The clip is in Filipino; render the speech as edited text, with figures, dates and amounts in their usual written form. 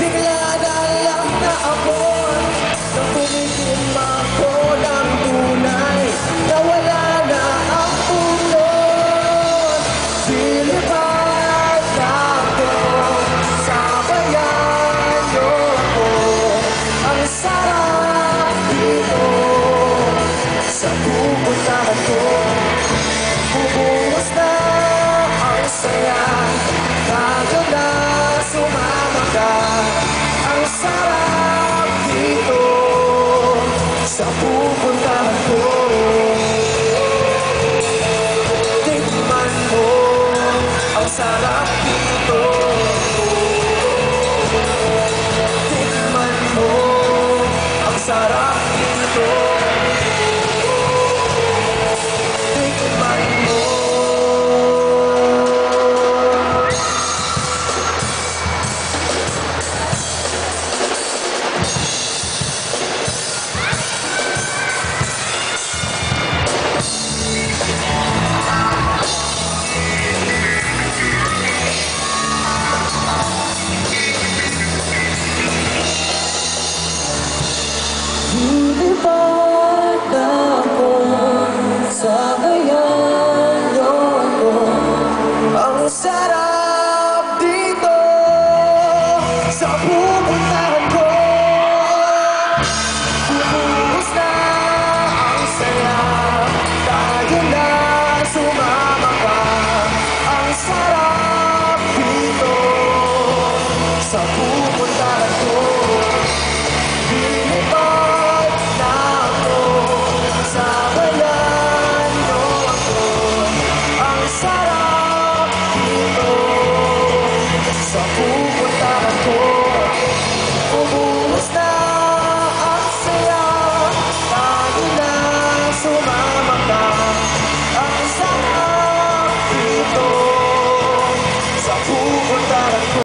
Bigla na lang na amoy nang tumikim ako ng tunay. Nawala na ang punon. Silipad ako, sabayan niyo ako. Ang sarap dito sa pupuntahan ko. Bubuhos na ang saya bago na sumama ka. Ang sarap dito sa pupuntahan ko. Tikman mo ang sarap dito. Tikman mo ang sarap dito. Tikman mo. Lilipad ako, sabayan niyo ako. Ang sarap dito sa buhay.